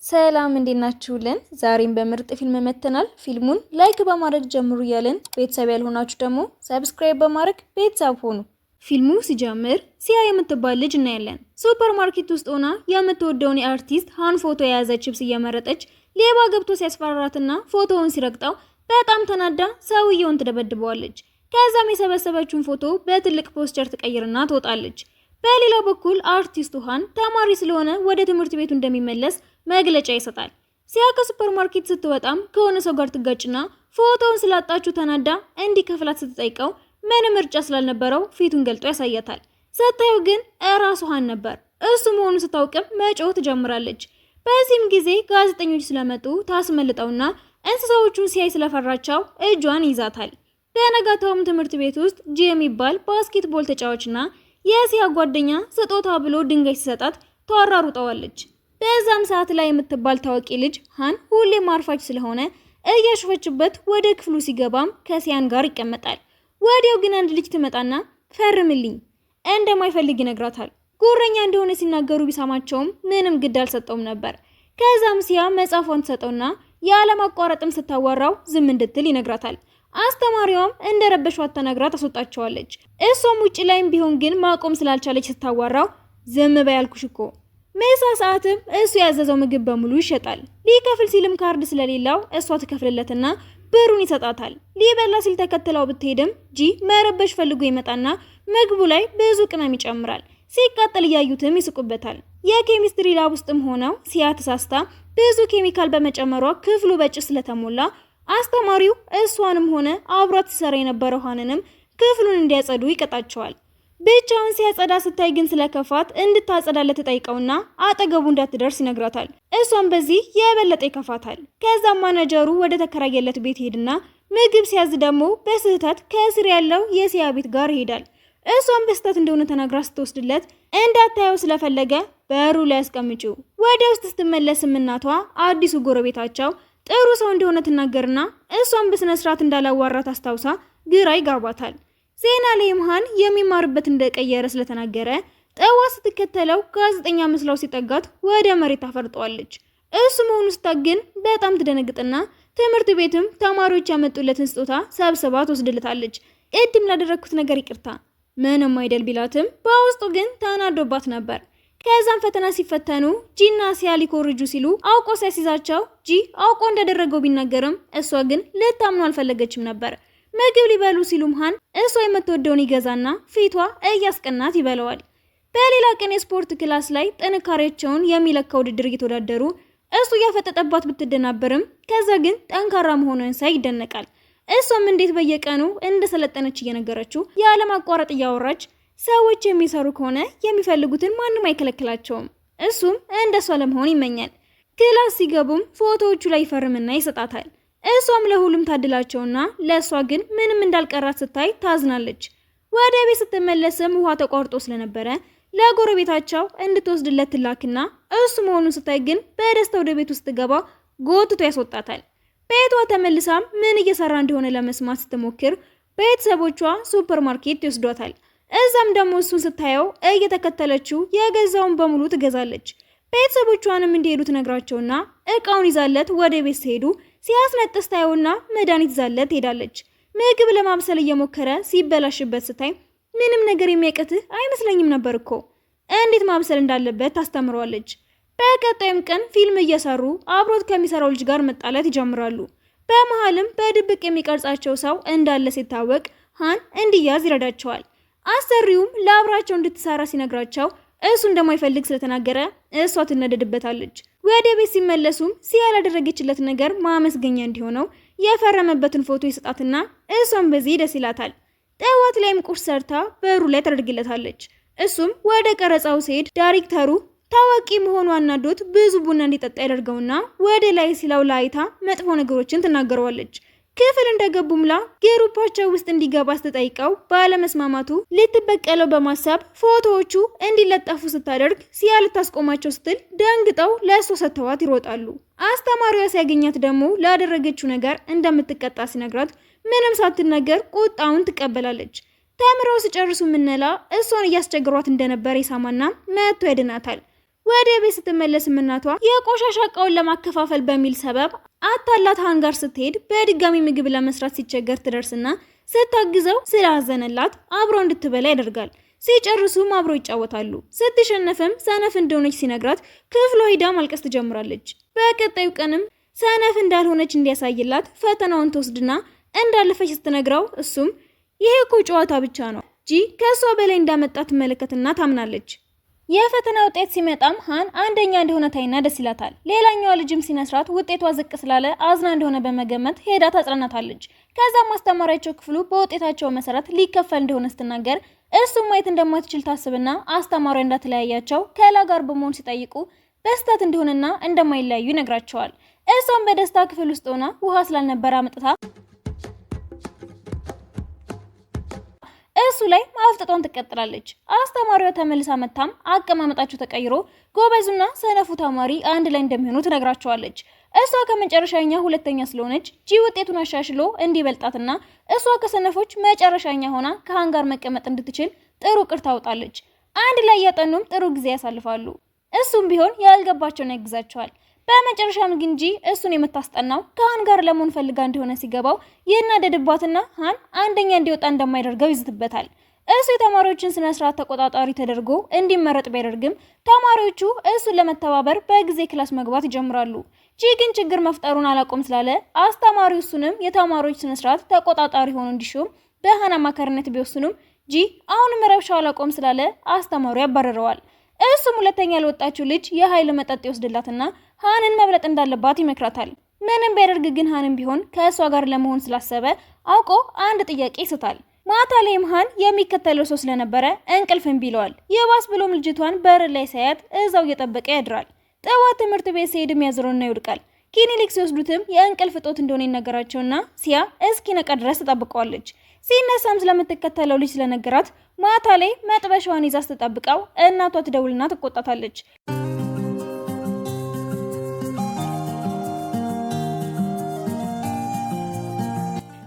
ሰላም እንዴት ናችሁልን? ዛሬም በምርጥ ፊልም መተናል። ፊልሙን ላይክ በማድረግ ጀምሩ እያልን ቤተሰብ ያልሆናችሁ ደግሞ ሰብስክራይብ በማድረግ ቤተሰብ ሆኑ። ፊልሙ ሲጀምር ሲያ የምትባል ልጅ እናያለን። ሱፐር ማርኬት ውስጥ ሆና የምትወደውን የአርቲስት ሃን ፎቶ የያዘ ቺፕስ እየመረጠች ሌባ ገብቶ ሲያስፈራራትና ፎቶውን ሲረግጣው በጣም ተናዳ ሰውየውን ትደበድበዋለች። ከዛም የሰበሰበችውን ፎቶ በትልቅ ፖስተር ትቀይርና ትወጣለች። በሌላ በኩል አርቲስቱ ሃን ተማሪ ስለሆነ ወደ ትምህርት ቤቱ እንደሚመለስ መግለጫ ይሰጣል። ሲያ ከሱፐር ማርኬት ስትወጣም ከሆነ ሰው ጋር ትጋጭና ፎቶውን ስላጣችሁ ተናዳ እንዲከፍላት ስትጠይቀው ምንም ምርጫ ስላልነበረው ፊቱን ገልጦ ያሳያታል። ስታየው ግን እራሱ ሃን ነበር። እሱ መሆኑን ስታውቅም መጮህ ትጀምራለች። በዚህም ጊዜ ጋዜጠኞች ስለመጡ ታስመልጠውና እንስሳዎቹን ሲያይ ስለፈራቸው እጇን ይዛታል። በነጋታውም ትምህርት ቤት ውስጥ ጂ የሚባል ባስኬትቦል ተጫዋችና የሲያ ጓደኛ ስጦታ ብሎ ድንጋይ ሲሰጣት ተወራሩጠዋለች። በዛም ሰዓት ላይ የምትባል ታዋቂ ልጅ ሃን ሁሌም አርፋች ስለሆነ እያሾፈችበት ወደ ክፍሉ ሲገባም ከሲያን ጋር ይቀመጣል። ወዲያው ግን አንድ ልጅ ትመጣና ፈርምልኝ እንደማይፈልግ ይነግራታል። ጉረኛ እንደሆነ ሲናገሩ ቢሰማቸውም ምንም ግድ አልሰጠውም ነበር። ከዛም ሲያ መጽሐፏን ትሰጠውና ያለማቋረጥም ስታወራው ዝም እንድትል ይነግራታል። አስተማሪዋም እንደረበሿት ተነግራ ታስወጣቸዋለች። እሷም ውጪ ላይም ቢሆን ግን ማቆም ስላልቻለች ስታወራው ዝም በይ አልኩሽ እኮ። ምሳ ሰዓትም እሱ ያዘዘው ምግብ በሙሉ ይሸጣል። ሊከፍል ሲልም ካርድ ስለሌለው እሷ ትከፍልለትና ብሩን ይሰጣታል። ሊበላ ሲል ተከትለው ብትሄድም ጂ መረበሽ ፈልጎ ይመጣና ምግቡ ላይ ብዙ ቅመም ይጨምራል። ሲቃጠል እያዩትም ይስቁበታል። የኬሚስትሪ ላብ ውስጥም ሆነው ሲያ ተሳስታ ብዙ ኬሚካል በመጨመሯ ክፍሉ በጭስ ስለተሞላ አስተማሪው እሷንም ሆነ አብሯት ሲሰራ የነበረው ሃንንም ክፍሉን እንዲያጸዱ ይቀጣቸዋል። ብቻውን ሲያጸዳ ስታይ ግን ስለከፋት እንድታጸዳለት ተጠይቀውና አጠገቡ እንዳትደርስ ይነግራታል። እሷም በዚህ የበለጠ ይከፋታል። ከዛም ማናጀሩ ወደ ተከራየለት ቤት ሄድና ምግብ ሲያዝ ደግሞ በስህተት ከስር ያለው የሲያ ቤት ጋር ይሄዳል። እሷም በስህተት እንደሆነ ተናግራ ስትወስድለት እንዳታየው ስለፈለገ በሩ ላይ ያስቀምጪው። ወደ ውስጥ ስትመለስም እናቷ አዲሱ ጎረቤታቸው ጥሩ ሰው እንደሆነ ትናገርና እሷም በስነ ስርዓት እንዳላዋራት አስታውሳ ግራ ይጋባታል። ዜና ላይም ሃን የሚማርበት እንደቀየረ ስለተናገረ ጠዋ ስትከተለው ጋዜጠኛ መስላው ሲጠጋት ወደ መሬት ታፈርጠዋለች። እሱ መሆኑ ስታግን በጣም ትደነግጥና ትምህርት ቤትም ተማሪዎች ያመጡለትን ስጦታ ሰብስባ ትወስድለታለች። ቅድም ላደረኩት ነገር ይቅርታ ምንም አይደል ቢላትም በውስጡ ግን ተናዶባት ነበር። ከዛም ፈተና ሲፈተኑ ጂና ሲያ ሊኮርጁ ሲሉ አውቆ ሲያስይዛቸው ጂ አውቆ እንደደረገው ቢናገርም እሷ ግን ልታምኑ አልፈለገችም ነበር። ምግብ ሊበሉ ሲሉም ሃን እሷ የምትወደውን ይገዛና ፊቷ እያስቀናት ይበለዋል። በሌላ ቀን የስፖርት ክላስ ላይ ጥንካሬያቸውን የሚለካ ውድድር እየተወዳደሩ እሱ ያፈጠጠባት ብትደናበርም ከዛ ግን ጠንካራ መሆኗን ሳይ ይደነቃል። እሷም እንዴት በየቀኑ እንደሰለጠነች እየነገረችው ያለማቋረጥ እያወራች ሰዎች የሚሰሩ ከሆነ የሚፈልጉትን ማንም አይከለክላቸውም። እሱም እንደሷ ለመሆን ይመኛል። ክላስ ሲገቡም ፎቶዎቹ ላይ ይፈርምና ይሰጣታል። እሷም ለሁሉም ታድላቸውና ለእሷ ግን ምንም እንዳልቀራት ስታይ ታዝናለች። ወደ ቤት ስትመለስም ውሃ ተቋርጦ ስለነበረ ለጎረቤታቸው እንድትወስድለት ትላክና እሱ መሆኑን ስታይ ግን በደስታ ወደ ቤት ውስጥ ገባ ጎትቶ ያስወጣታል። ቤቷ ተመልሳም ምን እየሰራ እንደሆነ ለመስማት ስትሞክር ቤተሰቦቿ ሱፐር ማርኬት ይወስዷታል። እዛም ደግሞ እሱን ስታየው እየተከተለችው የገዛውን በሙሉ ትገዛለች። ቤተሰቦቿንም እንዲሄዱ ትነግራቸውና እቃውን ይዛለት ወደ ቤት ሲሄዱ ሲያስነጥስ ታየውና መድኃኒት ይዛለት ሄዳለች። ምግብ ለማብሰል እየሞከረ ሲበላሽበት ስታይ ምንም ነገር የሚያቅትህ አይመስለኝም ነበር እኮ እንዴት ማብሰል እንዳለበት ታስተምረዋለች። በቀጣይም ቀን ፊልም እየሰሩ አብሮት ከሚሰራው ልጅ ጋር መጣላት ይጀምራሉ። በመሃልም በድብቅ የሚቀርጻቸው ሰው እንዳለ ሲታወቅ ሃን እንዲያዝ ይረዳቸዋል። አሰሪውም ለአብራቸው እንድትሰራ ሲነግራቸው እሱ እንደማይፈልግ ስለተናገረ እሷ ትነደድበታለች። ወደ ቤት ሲመለሱም ሲያ ያላደረገችለት ነገር ማመስገኛ እንዲሆነው የፈረመበትን ፎቶ ይሰጣትና እሷም በዚህ ደስ ይላታል። ጠዋት ላይም ቁርስ ሰርታ በሩ ላይ ታደርግለታለች። እሱም ወደ ቀረጻው ሲሄድ ዳይሬክተሩ ታዋቂ መሆኑ አናዶት ብዙ ቡና እንዲጠጣ ያደርገውና ወደ ላይ ሲለው ላይታ መጥፎ ነገሮችን ትናገረዋለች። ክፍል እንደገቡምላ ግሩፓቸው ውስጥ እንዲገባ ስትጠይቀው ባለመስማማቱ ልትበቀለው በማሰብ ፎቶዎቹ እንዲለጠፉ ስታደርግ ሲያ ልታስቆማቸው ስትል ደንግጠው ለእሷ ሰጥተዋት ይሮጣሉ። አስተማሪዋ ሲያገኛት ደግሞ ላደረገችው ነገር እንደምትቀጣ ሲነግራት ምንም ሳትነገር ቁጣውን ትቀበላለች። ተምረው ሲጨርሱ ምንላ እሷን እያስቸግሯት እንደነበር ይሳማና መጥቶ ያድናታል። ወደ ቤት ስትመለስም እናቷ የቆሻሻ እቃውን ለማከፋፈል በሚል ሰበብ አታላት ሃንጋር ስትሄድ በድጋሚ ምግብ ለመስራት ሲቸገር ትደርስና ስታግዘው ስላዘነላት አብሮ እንድትበላ ያደርጋል። ሲጨርሱም አብሮ ይጫወታሉ። ስትሸነፍም ሰነፍ እንደሆነች ሲነግራት ክፍሏ ሄዳ ማልቀስ ትጀምራለች። በቀጣዩ ቀንም ሰነፍ እንዳልሆነች እንዲያሳይላት ፈተናውን ትወስድና እንዳለፈች ስትነግረው እሱም ይሄ እኮ ጨዋታ ብቻ ነው ጂ ከሷ በላይ እንዳመጣ ትመለከትና ታምናለች። የፈተና ውጤት ሲመጣም ሃን አንደኛ እንደሆነ ታይና ደስ ይላታል። ሌላኛዋ ልጅም ሲነስራት ውጤቷ ዝቅ ስላለ አዝና እንደሆነ በመገመት ሄዳ ታጽናናታለች። ከዛም ማስተማሪያቸው ክፍሉ በውጤታቸው መሰረት ሊከፈል እንደሆነ ስትናገር እሱም ማየት እንደማትችል ታስብና አስተማሪዋ እንዳትለያያቸው ከላ ጋር በመሆን ሲጠይቁ በስተት እንደሆነና እንደማይለያዩ ይነግራቸዋል። እሷም በደስታ ክፍል ውስጥ ሆና ውሃ ስላልነበረ አመጥታ እሱ ላይ ማፍጠጧን ትቀጥላለች። አስተማሪዋ ተመልሳ መጣም አቀማመጣቸው ተቀይሮ ጎበዙና ሰነፉ ተማሪ አንድ ላይ እንደሚሆኑ ትነግራቸዋለች። እሷ ከመጨረሻኛ ሁለተኛ ስለሆነች ጂ ውጤቱን አሻሽሎ እንዲበልጣትና እሷ ከሰነፎች መጨረሻኛ ሆና ከሃን ጋር መቀመጥ እንድትችል ጥሩ ቅር ታውጣለች። አንድ ላይ ያጠኑም ጥሩ ጊዜ ያሳልፋሉ። እሱም ቢሆን ያልገባቸውን ያግዛቸዋል። በመጨረሻም ግን ጂ እሱን የምታስጠናው ከሃን ጋር ለመሆን ፈልጋ እንደሆነ ሲገባው ይናደድባትና ሃን አንደኛ እንዲወጣ እንደማይደርገው ይዝትበታል። እሱ የተማሪዎችን ስነ ስርዓት ተቆጣጣሪ ተደርጎ እንዲመረጥ ቢያደርግም ተማሪዎቹ እሱን ለመተባበር በጊዜ ክላስ መግባት ይጀምራሉ። ጂ ግን ችግር መፍጠሩን አላቆም ስላለ አስተማሪው እሱንም የተማሪዎች ስነ ስርዓት ተቆጣጣሪ ሆኖ እንዲሾም በሃን አማካሪነት ቢወስኑም ጂ አሁንም ረብሻው አላቆም ስላለ አስተማሪው ያባረረዋል። እሱም ሁለተኛ ለወጣችው ልጅ የኃይል መጠጥ ይወስድላትና ሃንን መብለጥ እንዳለባት ይመክራታል። ምንም ቢያደርግ ግን ሃንን ቢሆን ከእሷ ጋር ለመሆን ስላሰበ አውቆ አንድ ጥያቄ ይስታል። ማታ ላይም ሃን የሚከተለው ሰው ስለነበረ እንቅልፍ እምቢ ይለዋል። የባስ ብሎም ልጅቷን በር ላይ ሳያት እዛው እየጠበቀ ያድራል። ጠዋት ትምህርት ቤት ሲሄድም ያዝረውና ይወድቃል። ክሊኒክ ሲወስዱትም የእንቅልፍ እጦት እንደሆነ ይነገራቸውና ሲያ እስኪነቃ ድረስ ትጠብቀዋለች። ሲነሳም ስለምትከተለው ልጅ ስለነገራት ማታ ላይ መጥበሻዋን ይዛ ስትጠብቀው እናቷ ትደውልና ትቆጣታለች።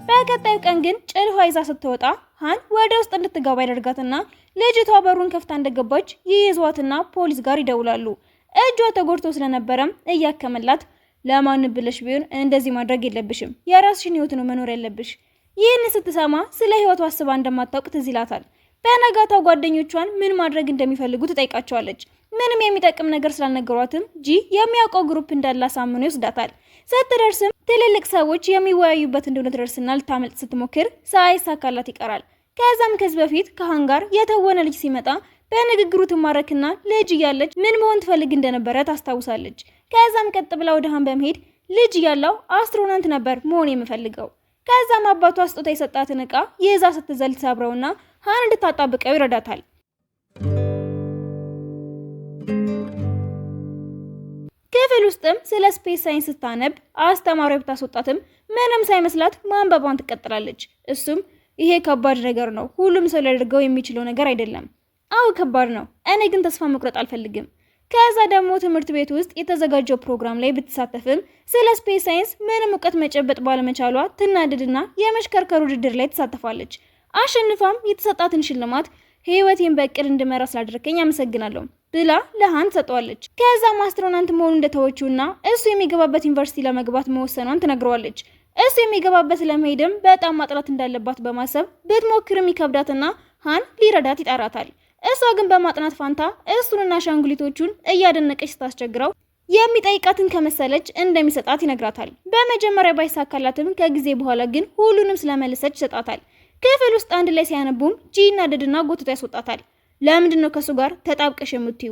በቀጣዩ ቀን ግን ጭልፋ ይዛ ስትወጣ ሃን ወደ ውስጥ እንድትገባ ያደርጋትና ልጅቷ በሩን ከፍታ እንደገባች ይይዟትና ፖሊስ ጋር ይደውላሉ። እጇ ተጎድቶ ስለነበረም እያከመላት ለማን ብለሽ ቢሆን እንደዚህ ማድረግ የለብሽም፣ የራስሽን ህይወት ነው መኖር ያለብሽ። ይህን ስትሰማ ስለ ህይወቷ አስባ እንደማታውቅ ትዝ ይላታል። በነጋታው ጓደኞቿን ምን ማድረግ እንደሚፈልጉ ትጠይቃቸዋለች። ምንም የሚጠቅም ነገር ስላልነገሯትም ጂ የሚያውቀው ግሩፕ እንዳለ አሳምኖ ይወስዳታል። ስትደርስም ትልልቅ ሰዎች የሚወያዩበት እንደሆነ ትደርስና ልታመልጥ ስትሞክር ሳይሳካላት ይቀራል። ከዛም ከዚህ በፊት ከሃን ጋር የተወነ ልጅ ሲመጣ በንግግሩ ትማረክና ልጅ እያለች ምን መሆን ትፈልግ እንደነበረ ታስታውሳለች። ከዛም ቀጥ ብላ ወደ ሃን በመሄድ ልጅ እያለው አስትሮናውት ነበር መሆን የምፈልገው። ከዛም አባቷ ስጦታ የሰጣትን እቃ ይዛ ስትዘል ተሰብረውና ሃን እንድታጣብቀው ይረዳታል። ክፍል ውስጥም ስለ ስፔስ ሳይንስ ስታነብ አስተማሪው ብታስወጣትም ምንም ሳይመስላት ማንበቧን ትቀጥላለች። እሱም ይሄ ከባድ ነገር ነው፣ ሁሉም ሰው ሊያደርገው የሚችለው ነገር አይደለም። አው ከባድ ነው፣ እኔ ግን ተስፋ መቁረጥ አልፈልግም። ከዛ ደግሞ ትምህርት ቤት ውስጥ የተዘጋጀው ፕሮግራም ላይ ብትሳተፍም ስለ ስፔስ ሳይንስ ምንም እውቀት መጨበጥ ባለመቻሏ ትናደድና የመሽከርከር ውድድር ላይ ትሳተፋለች። አሸንፋም የተሰጣትን ሽልማት ህይወቴን በእቅድ እንድመራ ስላደረከኝ አመሰግናለሁ ብላ ለሃን ትሰጠዋለች። ከዛም አስትሮናውት መሆኑን እንደተወችውና እሱ የሚገባበት ዩኒቨርሲቲ ለመግባት መወሰኗን ትነግረዋለች። እሱ የሚገባበት ለመሄድም በጣም ማጥራት እንዳለባት በማሰብ ብትሞክርም ይከብዳትና ሃን ሊረዳት ይጣራታል። እሷ ግን በማጥናት ፋንታ እሱንና አሻንጉሊቶቹን እያደነቀች ስታስቸግረው የሚጠይቃትን ከመሰለች እንደሚሰጣት ይነግራታል። በመጀመሪያ ባይሳካላትም ከጊዜ በኋላ ግን ሁሉንም ስለመለሰች ይሰጣታል። ክፍል ውስጥ አንድ ላይ ሲያነቡም ጂ እናደድና ጎትቶ ያስወጣታል። ለምንድን ነው ከሱ ጋር ተጣብቀሽ የምትዩ?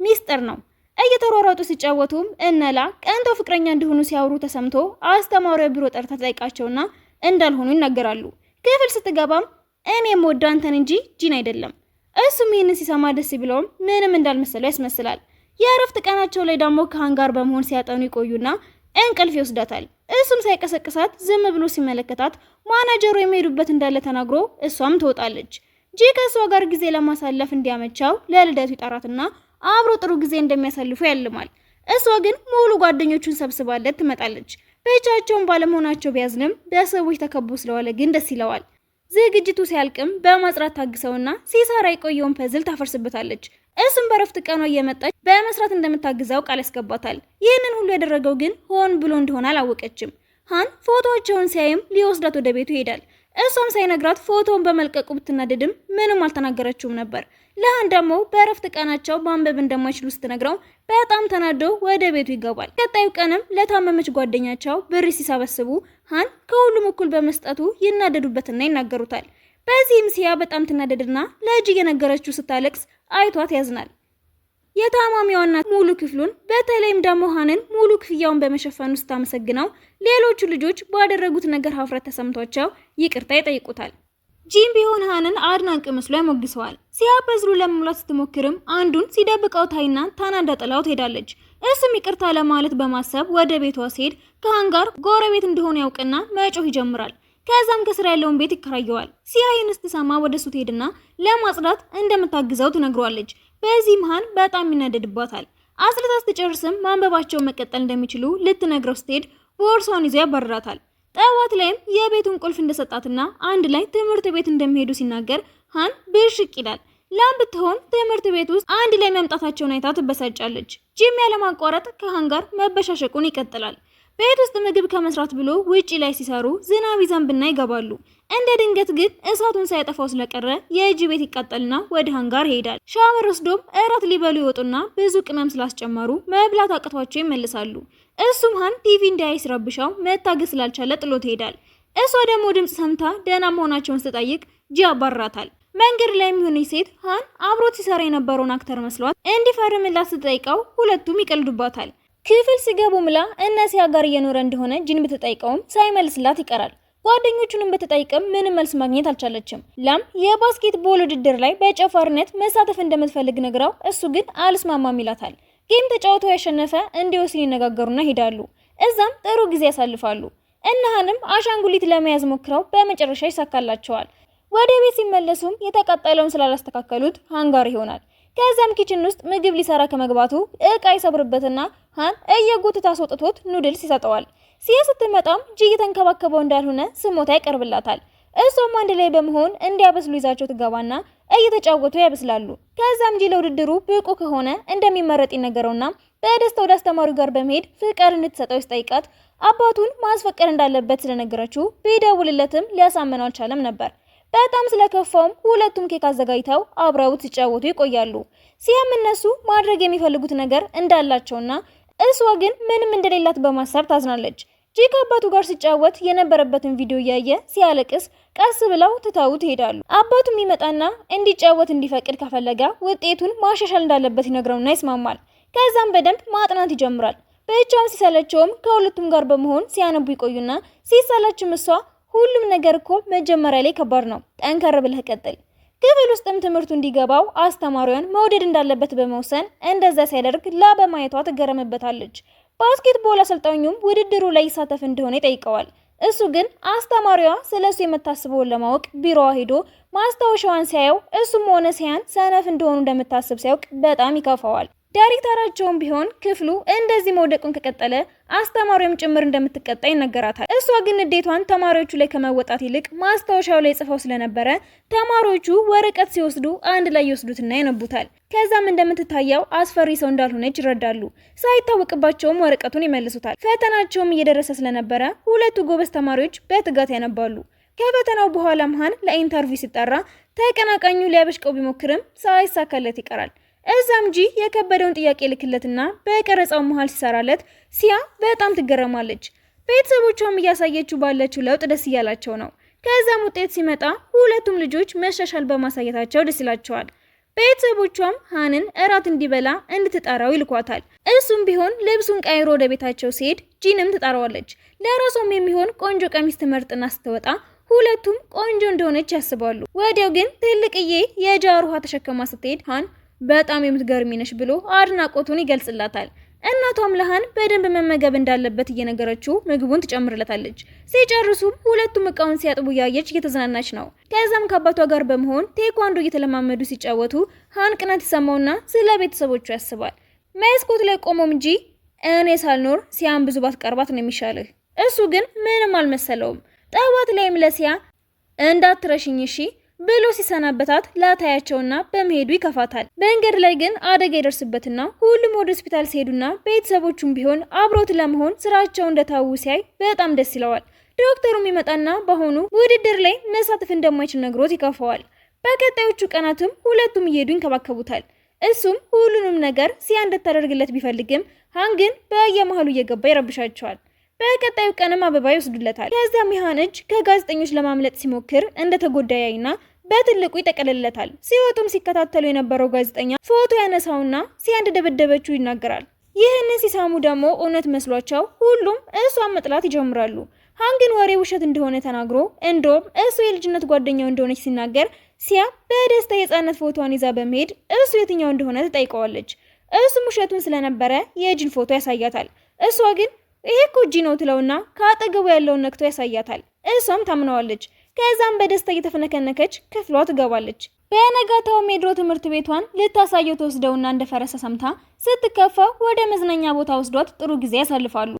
ሚስጥር ነው። እየተሯሯጡ ሲጫወቱም እነላ ቀንቶ ፍቅረኛ እንደሆኑ ሲያወሩ ተሰምቶ አስተማሪው ቢሮ ጠርታ ተጠይቃቸውና እንዳልሆኑ ይናገራሉ። ክፍል ስትገባም እኔ የምወደው አንተን እንጂ ጂን አይደለም። እሱም ይህንን ሲሰማ ደስ ቢለውም ምንም እንዳልመሰለው ያስመስላል። የእረፍት ቀናቸው ላይ ደግሞ ከሃን ጋር በመሆን ሲያጠኑ ይቆዩና እንቅልፍ ይወስዳታል። እሱም ሳይቀሰቅሳት ዝም ብሎ ሲመለከታት ማናጀሩ የሚሄዱበት እንዳለ ተናግሮ እሷም ትወጣለች። ጂ ከሷ ጋር ጊዜ ለማሳለፍ እንዲያመቻው ለልደቱ ይጠራትና አብሮ ጥሩ ጊዜ እንደሚያሳልፉ ያልማል። እሷ ግን ሙሉ ጓደኞቹን ሰብስባለት ትመጣለች። ብቻቸውን ባለመሆናቸው ቢያዝንም በሰዎች ተከቦ ስለዋለ ግን ደስ ይለዋል። ዝግጅቱ ሲያልቅም በማጽራት ታግሰውና ሲሰራ የቆየውን ፐዝል ታፈርስበታለች። እሱም በረፍት ቀኗ እየመጣች በመስራት እንደምታግዛው ቃል ያስገባታል። ይህንን ሁሉ ያደረገው ግን ሆን ብሎ እንደሆነ አላወቀችም። ሃን ፎቶዎቻቸውን ሲያይም ሊወስዳት ወደ ቤቱ ይሄዳል። እሷም ሳይነግራት ፎቶውን በመልቀቁ ብትናደድም ምንም አልተናገረችውም ነበር። ለሃን ደግሞ በረፍት ቀናቸው ማንበብ እንደማይችሉ ስትነግረው በጣም ተናዶ ወደ ቤቱ ይገባል። ቀጣዩ ቀንም ለታመመች ጓደኛቸው ብር ሲሰበስቡ ሃን ከሁሉም እኩል በመስጠቱ ይናደዱበትና ይናገሩታል። በዚህም ሲያ በጣም ትናደድና ለእጅ እየነገረችው ስታለቅስ አይቷት ያዝናል። የታማሚዋ እናት ሙሉ ክፍሉን በተለይም ደግሞ ሃንን ሙሉ ክፍያውን በመሸፈኑ ስታመሰግነው ሌሎቹ ልጆች ባደረጉት ነገር ሀፍረት ተሰምቷቸው ይቅርታ ይጠይቁታል። ጂም ቢሆን ሃንን አድናቂ መስሎ ያሞግሰዋል። ሲያ በዝሩ ለመሙላት ስትሞክርም አንዱን ሲደብቀው ታይና ታናዳ ጥላው ትሄዳለች። እሱም ይቅርታ ለማለት በማሰብ ወደ ቤቷ ሲሄድ ከሃን ጋር ጎረቤት እንደሆነ ያውቅና መጮህ ይጀምራል። ከዛም ከስራ ያለውን ቤት ይከራየዋል። ሲያ ይህን ስትሰማ ወደ እሱ ትሄድና ለማጽዳት እንደምታግዘው ትነግሯለች። በዚህ መሃል በጣም ይናደድባታል። አጽድታ ስትጨርስም ማንበባቸውን መቀጠል እንደሚችሉ ልትነግረው ስትሄድ ቦርሳውን ይዞ ያባርራታል። ጠዋት ላይም የቤቱን ቁልፍ እንደሰጣትና አንድ ላይ ትምህርት ቤት እንደሚሄዱ ሲናገር ሃን ብሽቅ ይላል። ላም ብትሆን ትምህርት ቤት ውስጥ አንድ ላይ መምጣታቸውን አይታ ትበሳጫለች። ጂም ያለማቋረጥ ከሃን ጋር መበሻሸቁን ይቀጥላል። ቤት ውስጥ ምግብ ከመስራት ብሎ ውጪ ላይ ሲሰሩ ዝናብ ይዘንብና ይገባሉ። እንደ ድንገት ግን እሳቱን ሳያጠፋው ስለቀረ የእጅ ቤት ይቃጠልና ወደ ሃን ጋር ይሄዳል። ሻወር ወስዶም እራት ሊበሉ ይወጡና ብዙ ቅመም ስላስጨመሩ መብላት አቅቷቸው ይመልሳሉ። እሱም ሃን ቲቪ እንዳያይ ሲረብሻው መታገስ ስላልቻለ ጥሎት ይሄዳል። እሷ ደግሞ ድምፅ ሰምታ ደህና መሆናቸውን ስትጠይቅ ጂ አባርራታል። መንገድ ላይ የሚሆነች ሴት ሃን አብሮት ሲሰራ የነበረውን አክተር መስሏት እንዲፈርምላት ስትጠይቀው ሁለቱም ይቀልዱባታል። ክፍል ሲገቡ ምላ እነሲያ ጋር እየኖረ እንደሆነ ጂን ብትጠይቀውም ሳይመልስላት ይቀራል። ጓደኞቹንም ብትጠይቅም ምንም መልስ ማግኘት አልቻለችም። ላም የባስኬትቦል ውድድር ላይ በጨፋርነት መሳተፍ እንደምትፈልግ ነግራው እሱ ግን አልስማማም ይላታል። ጌም ተጫውተው ያሸነፈ እንዲወስድ ይነጋገሩና ሄዳሉ። እዛም ጥሩ ጊዜ ያሳልፋሉ። እነሃንም አሻንጉሊት ለመያዝ ሞክረው በመጨረሻ ይሳካላቸዋል። ወደ ቤት ሲመለሱም የተቃጠለውን ስላላስተካከሉት ሃን ጋር ይሆናል። ከዛም ኪችን ውስጥ ምግብ ሊሰራ ከመግባቱ እቃ ይሰብርበትና ሃን እየጎተተ አስወጥቶት ኑድልስ ይሰጠዋል። ሲያ ስትመጣም ጂ እየተንከባከበው እንዳልሆነ ስሞታ ይቀርብላታል። እሷም አንድ ላይ በመሆን እንዲያበስሉ ይዛቸው ትገባና እየተጫወቱ ያበስላሉ። ከዛም ጂ ለውድድሩ ብቁ ከሆነ እንደሚመረጥ ይነገረውና በደስታ ወደ አስተማሪው ጋር በመሄድ ፍቃድ እንድትሰጠው ይጠይቃት። አባቱን ማስፈቀድ እንዳለበት ስለነገረችው ቢደውልለትም ሊያሳምነው አልቻለም ነበር። በጣም ስለከፋውም ሁለቱም ኬክ አዘጋጅተው አብረውት ሲጫወቱ ይቆያሉ። ሲያም እነሱ ማድረግ የሚፈልጉት ነገር እንዳላቸውና እሷ ግን ምንም እንደሌላት በማሰብ ታዝናለች። ጂ ከአባቱ ጋር ሲጫወት የነበረበትን ቪዲዮ እያየ ሲያለቅስ ቀስ ብለው ትተውት ይሄዳሉ። አባቱም ይመጣና እንዲጫወት እንዲፈቅድ ከፈለገ ውጤቱን ማሻሻል እንዳለበት ይነግረውና ይስማማል። ከዛም በደንብ ማጥናት ይጀምራል። ብቻውን ሲሰለቸውም ከሁለቱም ጋር በመሆን ሲያነቡ ይቆዩና ሲሰለችም እሷ ሁሉም ነገር እኮ መጀመሪያ ላይ ከባድ ነው፣ ጠንከር ብለህ ቀጥል። ክፍል ውስጥም ትምህርቱ እንዲገባው አስተማሪዋን መውደድ እንዳለበት በመወሰን እንደዛ ሲያደርግ በማየቷ ትገረምበታለች። ባስኬትቦል አሰልጣኙም ውድድሩ ላይ ይሳተፍ እንደሆነ ይጠይቀዋል። እሱ ግን አስተማሪዋ ስለሱ የምታስበውን ለማወቅ ቢሮዋ ሄዶ ማስታወሻዋን ሲያየው እሱም ሆነ ሲያን ሰነፍ እንደሆኑ እንደምታስብ ሲያውቅ በጣም ይከፋዋል። ዳይሬክተራቸውም ቢሆን ክፍሉ እንደዚህ መውደቁን ከቀጠለ አስተማሪውም ጭምር እንደምትቀጣ ይነገራታል። እሷ ግን ንዴቷን ተማሪዎቹ ላይ ከመወጣት ይልቅ ማስታወሻው ላይ ጽፈው ስለነበረ ተማሪዎቹ ወረቀት ሲወስዱ አንድ ላይ ይወስዱትና ያነቡታል። ከዛም እንደምትታየው አስፈሪ ሰው እንዳልሆነች ይረዳሉ። ሳይታወቅባቸውም ወረቀቱን ይመልሱታል። ፈተናቸውም እየደረሰ ስለነበረ ሁለቱ ጎበዝ ተማሪዎች በትጋት ያነባሉ። ከፈተናው በኋላ ሃን ለኢንተርቪው ሲጠራ ተቀናቃኙ ሊያበሽቀው ቢሞክርም ሳይሳካለት ይቀራል። እዛም ጂ የከበደውን ጥያቄ ልክለትና በቀረጻው መሃል ሲሰራለት ሲያ በጣም ትገረማለች። ቤተሰቦቿም እያሳየችው ባለችው ለውጥ ደስ እያላቸው ነው። ከዛም ውጤት ሲመጣ ሁለቱም ልጆች መሻሻል በማሳየታቸው ደስ ይላቸዋል። ቤተሰቦቿም ሃንን እራት እንዲበላ እንድትጠራው ይልኳታል። እሱም ቢሆን ልብሱን ቀይሮ ወደ ቤታቸው ሲሄድ ጂንም ትጠራዋለች። ለራሷም የሚሆን ቆንጆ ቀሚስ ትመርጥና ስትወጣ ሁለቱም ቆንጆ እንደሆነች ያስባሉ። ወዲያው ግን ትልቅዬ የጃር ውሃ ተሸክማ ስትሄድ ሃን በጣም የምትገርሚ ነሽ ብሎ አድናቆቱን ይገልጽላታል። እናቷም ለሃን በደንብ መመገብ እንዳለበት እየነገረችው ምግቡን ትጨምርለታለች። ሲጨርሱም ሁለቱም እቃውን ሲያጥቡ ያየች እየተዝናናች ነው። ከዛም ከአባቷ ጋር በመሆን ቴኳንዶ እየተለማመዱ ሲጫወቱ ሃን ቅናት ይሰማውና ስለ ቤተሰቦቹ ያስባል። መስኮት ላይ ቆሞም እንጂ እኔ ሳልኖር ሲያን ብዙ ባትቀርባት ነው የሚሻልህ። እሱ ግን ምንም አልመሰለውም። ጠዋት ላይም ለሲያ እንዳትረሽኝ እሺ፣ ብሎ ሲሰናበታት ላታያቸውና በመሄዱ ይከፋታል። መንገድ ላይ ግን አደጋ ይደርስበትና ሁሉም ወደ ሆስፒታል ሲሄዱና ቤተሰቦቹም ቢሆን አብሮት ለመሆን ስራቸው እንደታው ሲያይ በጣም ደስ ይለዋል። ዶክተሩም ይመጣና በአሁኑ ውድድር ላይ መሳተፍ እንደማይችል ነግሮት ይከፋዋል። በቀጣዮቹ ቀናትም ሁለቱም እየሄዱ ይንከባከቡታል። እሱም ሁሉንም ነገር ሲያ እንድታደርግለት ቢፈልግም ሃን ግን በየመሃሉ እየገባ ይረብሻቸዋል። በቀጣዩ ቀንም አበባ ይወስዱለታል። ከዚያም ይሃን እጅ ከጋዜጠኞች ለማምለጥ ሲሞክር እንደተጎዳ ያይና በትልቁ ይጠቀልለታል። ሲወጡም ሲከታተሉ የነበረው ጋዜጠኛ ፎቶ ያነሳውና ሲያ እንደደበደበችው ይናገራል። ይህንን ሲሰሙ ደግሞ እውነት መስሏቸው ሁሉም እሷን መጥላት ይጀምራሉ። ሃን ግን ወሬ ውሸት እንደሆነ ተናግሮ እንደውም እሱ የልጅነት ጓደኛው እንደሆነች ሲናገር ሲያ በደስታ የህፃነት ፎቶዋን ይዛ በመሄድ እሱ የትኛው እንደሆነ ትጠይቀዋለች። እሱም ውሸቱን ስለነበረ የእጅን ፎቶ ያሳያታል። እሷ ግን ይሄ እኮ እጅ ነው ትለውና ከአጠገቡ ያለውን ነክቶ ያሳያታል። እሷም ታምነዋለች። ከዛም በደስታ እየተፈነከነከች ክፍሏ ትገባለች። በነጋታው የድሮ ትምህርት ቤቷን ልታሳየው ተወስደውና እንደፈረሰ ሰምታ ስትከፋ ወደ መዝናኛ ቦታ ወስዷት ጥሩ ጊዜ ያሳልፋሉ።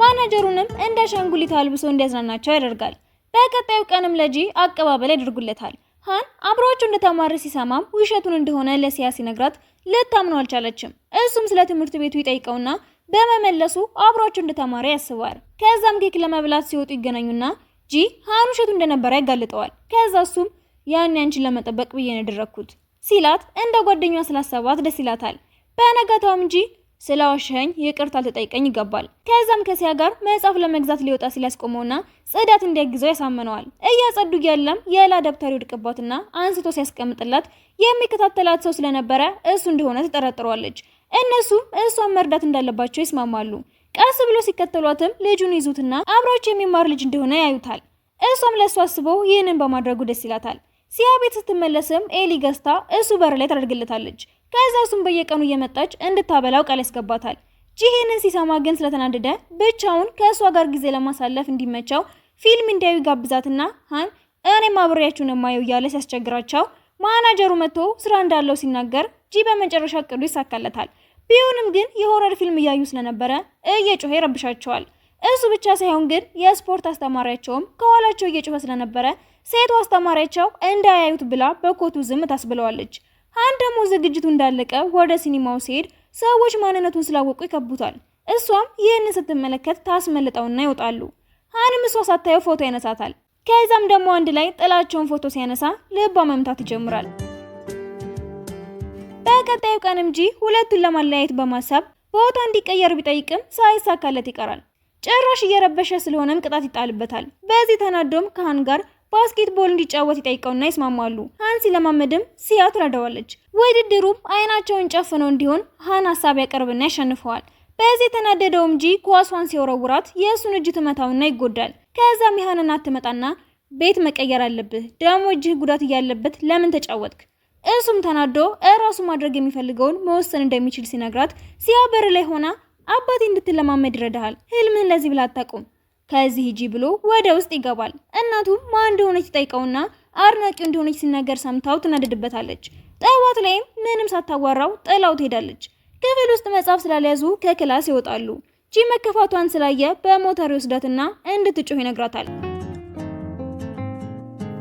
ማናጀሩንም እንደ አሻንጉሊት አልብሶ እንዲያዝናናቸው ያደርጋል። በቀጣዩ ቀንም ለጂ አቀባበል ያደርጉለታል። ሃን አብሯቸው እንደተማረ ሲሰማም ውሸቱን እንደሆነ ለሲያ ሲነግራት ልታምነው አልቻለችም። እሱም ስለ ትምህርት ቤቱ ይጠይቀውና በመመለሱ አብሯቸው እንደተማረ ያስባል። ከዛም ኬክ ለመብላት ሲወጡ ይገናኙና ጂ ሃን ውሸቱ እንደነበረ ያጋልጠዋል። ከዛ እሱም ያን አንቺን ለመጠበቅ ብዬ ነው ያደረኩት ሲላት እንደ ጓደኛዋ ስላሰባት ደስ ይላታል። በነጋታውም ጂ ስለዋሸኝ ይቅርታ ልጠይቀኝ ይገባል። ከዛም ከሲያ ጋር መጽሐፍ ለመግዛት ሊወጣ ሲያስቆመውና ጽዳት እንዲያግዘው ያሳምነዋል። እያጸዱ ያለም የላ ደብተር ይወድቅባትና አንስቶ ሲያስቀምጥላት የሚከታተላት ሰው ስለነበረ እሱ እንደሆነ ትጠረጥሯለች። እነሱም እሷን መርዳት እንዳለባቸው ይስማማሉ። ቀስ ብሎ ሲከተሏትም ልጁን ይዙትና አብሯቸው የሚማር ልጅ እንደሆነ ያዩታል። እሷም ለሱ አስበው ይህንን በማድረጉ ደስ ይላታል። ሲያ ቤት ስትመለስም ኤሊ ገዝታ እሱ በር ላይ ታደርግለታለች። ከዛ እሱም በየቀኑ እየመጣች እንድታበላው ቃል ያስገባታል። ጂሄንን ሲሰማ ግን ስለተናደደ ብቻውን ከእሷ ጋር ጊዜ ለማሳለፍ እንዲመቸው ፊልም እንዲያዩ ጋብዛትና ሃን እኔም አብሬያችሁን የማየው እያለ ሲያስቸግራቸው ማናጀሩ መጥቶ ስራ እንዳለው ሲናገር ጂ በመጨረሻ እቅዱ ይሳካለታል። ቢሆንም ግን የሆረር ፊልም እያዩ ስለነበረ እየጮኸ ይረብሻቸዋል። እሱ ብቻ ሳይሆን ግን የስፖርት አስተማሪያቸውም ከኋላቸው እየጮኸ ስለነበረ ሴቱ አስተማሪያቸው እንዳያዩት ብላ በኮቱ ዝም ታስብለዋለች። ሃን ደግሞ ዝግጅቱ እንዳለቀ ወደ ሲኒማው ሲሄድ ሰዎች ማንነቱን ስላወቁ ይከቡታል። እሷም ይህንን ስትመለከት ታስመልጠውና ይወጣሉ። ሃንም እሷ ሳታየው ፎቶ ያነሳታል። ከዛም ደግሞ አንድ ላይ ጥላቸውን ፎቶ ሲያነሳ ልቧ መምታት ይጀምራል። በቀጣዩ ቀንም ጂ ሁለቱን ለማለያየት በማሰብ ቦታ እንዲቀየር ቢጠይቅም ሳይሳካለት ይቀራል። ጭራሽ እየረበሸ ስለሆነም ቅጣት ይጣልበታል። በዚህ ተናዶም ከሃን ጋር ባስኬትቦል እንዲጫወት ይጠይቀውና ይስማማሉ። ሃን ሲለማመድም ሲያ ትረዳዋለች። ውድድሩም አይናቸውን ጨፍነው እንዲሆን ሃን ሀሳብ ያቀርብና ያሸንፈዋል። በዚህ ተናደደውም ጂ ኳሷን ሲወረውራት የእሱን እጅ ትመታውና ይጎዳል። ከዛም ይሃን እናት ትመጣና ቤት መቀየር አለብህ፣ ደግሞ እጅህ ጉዳት እያለበት ለምን ተጫወትክ? እሱም ተናዶ እራሱ ማድረግ የሚፈልገውን መወሰን እንደሚችል ሲነግራት ሲያ በር ላይ ሆና አባቴ እንድትለማመድ ይረዳሃል፣ ህልምህን ለዚህ ብላ አታቁም፣ ከዚህ ሂጂ ብሎ ወደ ውስጥ ይገባል። እናቱም ማን እንደሆነች ትጠይቀውና አድናቂው እንደሆነች ሲናገር ሰምታው ትናደድበታለች። ጠዋት ላይም ምንም ሳታዋራው ጥላው ትሄዳለች። ክፍል ውስጥ መጽሐፍ ስላልያዙ ከክላስ ይወጣሉ። ጂ መከፋቷን ስላየ በሞተር ይወስዳትና እንድትጮህ ይነግራታል።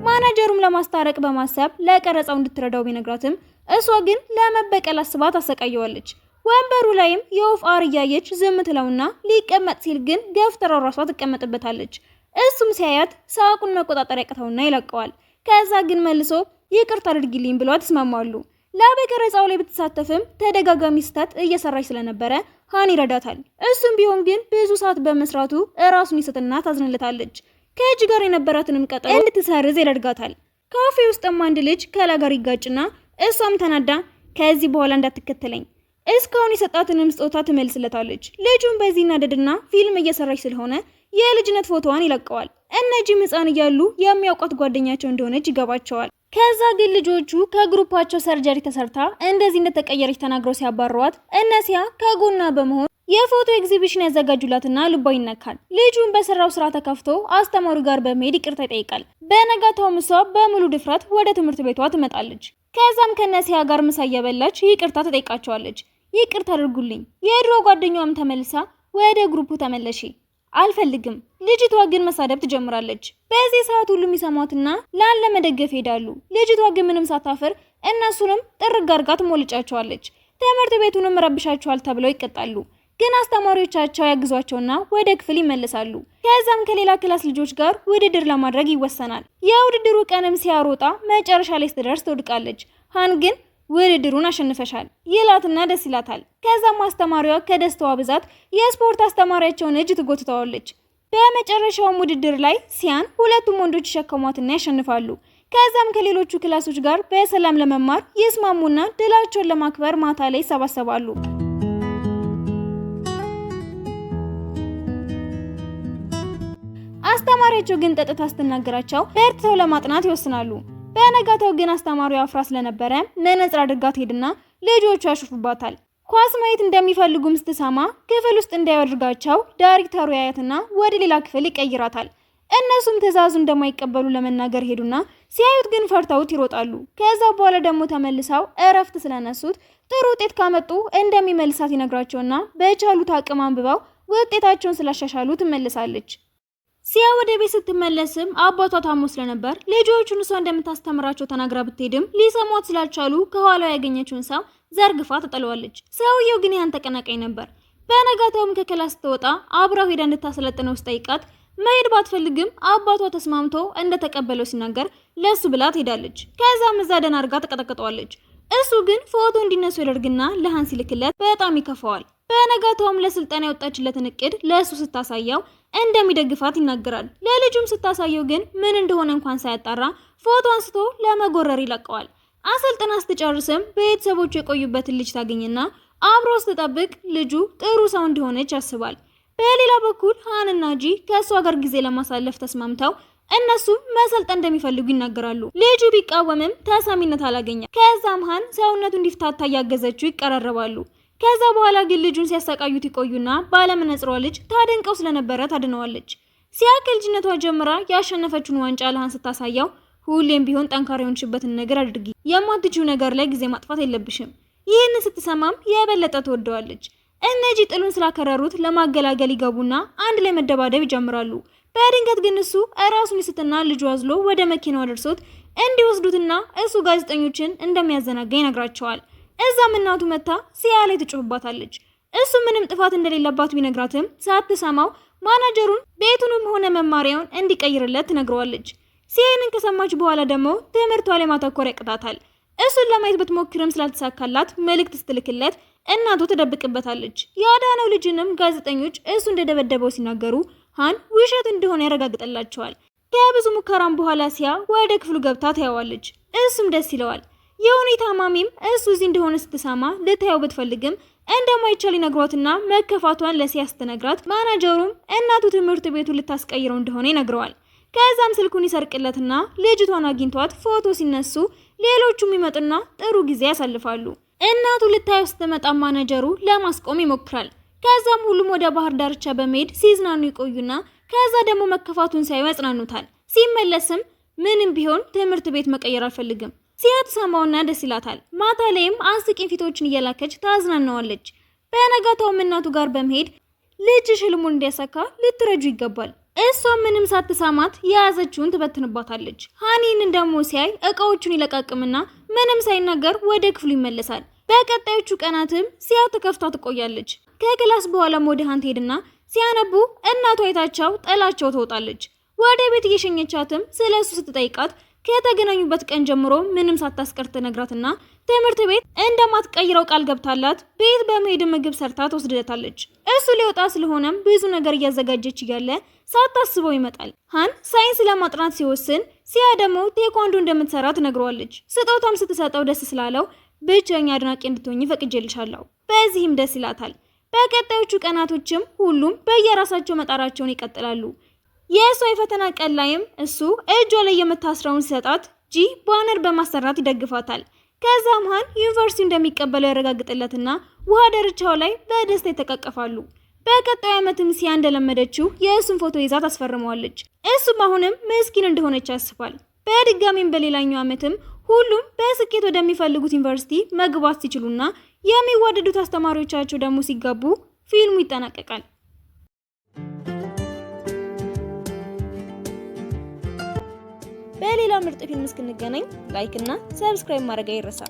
ማናጀሩም ለማስታረቅ በማሰብ ለቀረጻው እንድትረዳው ቢነግራትም እሷ ግን ለመበቀል አስባ ታሰቃየዋለች። ወንበሩ ላይም የወፍ አር እያየች ዝም ትለውና ሊቀመጥ ሲል ግን ገፍትራው ራሷ ትቀመጥበታለች። እሱም ሲያያት ሳቁን መቆጣጠር ያቅተውና ይለቀዋል። ከዛ ግን መልሶ ይቅርታ አድርጊልኝ ብሏት ይስማማሉ። ለበቀረጻው ላይ ብትሳተፍም ተደጋጋሚ ስህተት እየሰራች ስለነበረ ሃን ይረዳታል። እሱም ቢሆን ግን ብዙ ሰዓት በመስራቱ እራሱን ይስትና ታዝንለታለች። ከእጅ ጋር የነበራትንም ቀጠሮ እንድትሰርዝ ያደርጋታል። ካፌ ውስጥም አንድ ልጅ ከላ ጋር ይጋጭና እሷም ተናዳ ከዚህ በኋላ እንዳትከተለኝ እስካሁን የሰጣትንም ስጦታ ትመልስለታለች። ልጁም በዚህ እናደድና ፊልም እየሰራች ስለሆነ የልጅነት ፎቶዋን ይለቀዋል። እነጂም ህፃን እያሉ የሚያውቋት ጓደኛቸው እንደሆነች ይገባቸዋል። ከዛ ግን ልጆቹ ከግሩፓቸው ሰርጀሪ ተሰርታ እንደዚህ እንደተቀየረች ተናግረው ሲያባረዋት እነሲያ ከጎና በመሆን የፎቶ ኤግዚቢሽን ያዘጋጁላትና ልቧ ይነካል። ልጁን በሰራው ስራ ተከፍቶ አስተማሪው ጋር በመሄድ ይቅርታ ይጠይቃል። በነጋታውም እሷ በሙሉ ድፍረት ወደ ትምህርት ቤቷ ትመጣለች። ከዛም ከነሲያ ጋር ምሳ እየበላች ይቅርታ ትጠይቃቸዋለች። ይቅርታ አድርጉልኝ። የድሮ ጓደኛዋም ተመልሳ ወደ ግሩፑ ተመለሺ፣ አልፈልግም። ልጅቷ ግን መሳደብ ትጀምራለች። በዚህ ሰዓት ሁሉም ይሰማትና ላን ለመደገፍ ሄዳሉ። ልጅቷ ግን ምንም ሳታፍር እነሱንም ጥርግ አድርጋ ትሞልጫቸዋለች። ትምህርት ቤቱንም ረብሻቸዋል ተብለው ይቀጣሉ። ግን አስተማሪዎቻቸው ያግዟቸውና ወደ ክፍል ይመለሳሉ። ከዛም ከሌላ ክላስ ልጆች ጋር ውድድር ለማድረግ ይወሰናል። የውድድሩ ቀንም ሲያሮጣ መጨረሻ ላይ ስትደርስ ትወድቃለች። ሃን ግን ውድድሩን አሸንፈሻል ይላትና ደስ ይላታል። ከዛም አስተማሪዋ ከደስታዋ ብዛት የስፖርት አስተማሪያቸውን እጅ ትጎትተዋለች። በመጨረሻውም ውድድር ላይ ሲያን ሁለቱም ወንዶች ይሸከሟትና ያሸንፋሉ። ከዛም ከሌሎቹ ክላሶች ጋር በሰላም ለመማር ይስማሙና ድላቸውን ለማክበር ማታ ላይ ይሰባሰባሉ። አስተማሪያቸው ግን ጠጥታ ስትናገራቸው በርትተው ለማጥናት ይወስናሉ። በነጋታው ግን አስተማሪዋ አፍራ ስለነበረ መነጽር አድርጋ ትሄድና ልጆቹ ያሹፉባታል። ኳስ ማየት እንደሚፈልጉም ስትሰማ ክፍል ውስጥ እንዳያደርጋቸው ዳይሬክተሩ ያያትና ወደ ሌላ ክፍል ይቀይራታል። እነሱም ትዕዛዙ እንደማይቀበሉ ለመናገር ሄዱና ሲያዩት ግን ፈርተውት ይሮጣሉ። ከዛ በኋላ ደግሞ ተመልሰው እረፍት ስለነሱት ጥሩ ውጤት ካመጡ እንደሚመልሳት ይነግራቸውና በቻሉት አቅም አንብበው ውጤታቸውን ስላሻሻሉ ትመለሳለች። ሲያ ወደ ቤት ስትመለስም አባቷ ታሞ ስለነበር ልጆቹን እሷ እንደምታስተምራቸው ተናግራ ብትሄድም ሊሰሟት ስላልቻሉ ከኋላው ያገኘችውን ሰው ዘርግፋ ተጠለዋለች። ሰውየው ግን ያን ተቀናቃኝ ነበር። በነጋታውም ከክላስ ስትወጣ አብራው ሄዳ እንድታሰለጥነው ስጠይቃት መሄድ ባትፈልግም አባቷ ተስማምቶ እንደተቀበለው ሲናገር ለሱ ብላ ትሄዳለች። ከዛም እዛ ደህና አድርጋ ተቀጠቅጠዋለች። እሱ ግን ፎቶ እንዲነሱ ያደርግና ለሃን ሲልክለት በጣም ይከፋዋል። በነጋታውም ለስልጠና ያወጣችለትን እቅድ ለሱ ስታሳየው እንደሚደግፋት ይናገራል። ለልጁም ስታሳየው ግን ምን እንደሆነ እንኳን ሳያጣራ ፎቶ አንስቶ ለመጎረር ይለቀዋል። አሰልጥና ስትጨርስም ቤተሰቦቹ የቆዩበትን ልጅ ታገኝና አብሮ ስትጠብቅ ልጁ ጥሩ ሰው እንደሆነች ያስባል። በሌላ በኩል ሃንና ጂ ከሷ ጋር ጊዜ ለማሳለፍ ተስማምተው እነሱ መሰልጠን እንደሚፈልጉ ይናገራሉ። ልጁ ቢቃወምም ተሰሚነት አላገኘም። ከዛም ሃን ሰውነቱ እንዲፍታታ እያገዘችው ይቀራረባሉ። ከዛ በኋላ ግን ልጁን ሲያሰቃዩት ይቆዩና ባለመነጽሯ ልጅ ታደንቀው ስለነበረ ታድነዋለች። ሲያክል ልጅነቷ ጀምራ ያሸነፈችውን ዋንጫ ለሃን ስታሳየው ሁሌም ቢሆን ጠንካራ የሆንሽበትን ነገር አድርጊ፣ የማትችው ነገር ላይ ጊዜ ማጥፋት የለብሽም። ይህን ስትሰማም የበለጠ ትወደዋለች። እነዚህ ጥሉን ስላከረሩት ለማገላገል ይገቡና አንድ ላይ መደባደብ ይጀምራሉ። በድንገት ግን እሱ ራሱን ይስትና ልጁ አዝሎ ወደ መኪናው ደርሶት እንዲወስዱትና እሱ ጋዜጠኞችን እንደሚያዘናጋ ይነግራቸዋል። እዛም እናቱ መታ ሲያ ላይ ትጮህባታለች። እሱ ምንም ጥፋት እንደሌለባት ቢነግራትም ሳትሰማው ማናጀሩን ቤቱንም ሆነ መማሪያውን እንዲቀይርለት ትነግረዋለች። ሲያንን ከሰማች በኋላ ደግሞ ትምህርቷ ላይ ማተኮር ያቅታታል። እሱን ለማየት ብትሞክርም ስላልተሳካላት መልእክት ስትልክለት እናቱ ትደብቅበታለች። ያዳነው ልጅንም ጋዜጠኞች እሱ እንደደበደበው ሲናገሩ ሃን ውሸት እንደሆነ ያረጋግጥላቸዋል። ከብዙ ሙከራም በኋላ ሲያ ወደ ክፍሉ ገብታ ታያዋለች። እሱም ደስ ይለዋል። የሁኔታ ማሚም እሱ እዚህ እንደሆነ ስትሰማ ልታየው ብትፈልግም እንደማይቻል ይነግሯትና መከፋቷን ለሲያ ስትነግራት ማናጀሩም እናቱ ትምህርት ቤቱ ልታስቀይረው እንደሆነ ይነግረዋል። ከዛም ስልኩን ይሰርቅለትና ልጅቷን አግኝቷት ፎቶ ሲነሱ ሌሎቹም ይመጡና ጥሩ ጊዜ ያሳልፋሉ። እናቱ ልታየው ስትመጣ ማናጀሩ ለማስቆም ይሞክራል። ከዛም ሁሉም ወደ ባህር ዳርቻ በመሄድ ሲዝናኑ ይቆዩና ከዛ ደግሞ መከፋቱን ሳይው ያጽናኑታል። ሲመለስም ምንም ቢሆን ትምህርት ቤት መቀየር አልፈልግም ሲያ ትሰማውና ደስ ይላታል። ማታ ላይም አስቂኝ ፊቶችን እየላከች ታዝናናዋለች። በነጋታውም እናቱ ጋር በመሄድ ልጅሽ ህልሙን እንዲያሳካ ልትረጁ ይገባል። እሷ ምንም ሳትሰማት የያዘችውን ትበትንባታለች። ሃኒን ደግሞ ሲያይ እቃዎቹን ይለቃቅምና ምንም ሳይናገር ወደ ክፍሉ ይመለሳል። በቀጣዮቹ ቀናትም ሲያ ተከፍታ ትቆያለች። ከክላስ በኋላም ወደ ሃን ትሄድና ሲያነቡ እናቷ አይታቸው ጥላቸው ትወጣለች። ወደ ቤት እየሸኘቻትም ስለሱ ስትጠይቃት ከተገናኙበት ቀን ጀምሮ ምንም ሳታስቀር ትነግራትና ትምህርት ቤት እንደማትቀይረው ቃል ገብታላት ቤት በመሄድ ምግብ ሰርታ ትወስድለታለች። እሱ ሊወጣ ስለሆነም ብዙ ነገር እያዘጋጀች እያለ ሳታስበው ይመጣል። ሃን ሳይንስ ለማጥናት ሲወስን ሲያ ደግሞ ቴኳንዶ እንደምትሰራ ትነግረዋለች። ስጦታም ስትሰጠው ደስ ስላለው ብቸኛ አድናቂ እንድትሆኝ ፈቅጄልሻለሁ። በዚህም ደስ ይላታል። በቀጣዮቹ ቀናቶችም ሁሉም በየራሳቸው መጣራቸውን ይቀጥላሉ። የእሷ የፈተና ቀን ላይም እሱ እጇ ላይ የምታስረውን ሲሰጣት ጂ ባነር በማሰራት ይደግፋታል። ከዛም ሃን ዩኒቨርሲቲ እንደሚቀበለው ያረጋግጥለትና ውሃ ዳርቻው ላይ በደስታ ይተቃቀፋሉ። በቀጣዩ ዓመትም ሲያ እንደለመደችው የእሱን ፎቶ ይዛ ታስፈርመዋለች። እሱም አሁንም ምስኪን እንደሆነች ያስባል። በድጋሚም በሌላኛው ዓመትም ሁሉም በስኬት ወደሚፈልጉት ዩኒቨርሲቲ መግባት ሲችሉና የሚወደዱት አስተማሪዎቻቸው ደግሞ ሲጋቡ ፊልሙ ይጠናቀቃል። በሌላ ምርጥ ፊልም እስክንገናኝ ላይክ እና ሰብስክራይብ ማድረግ አይረሳ።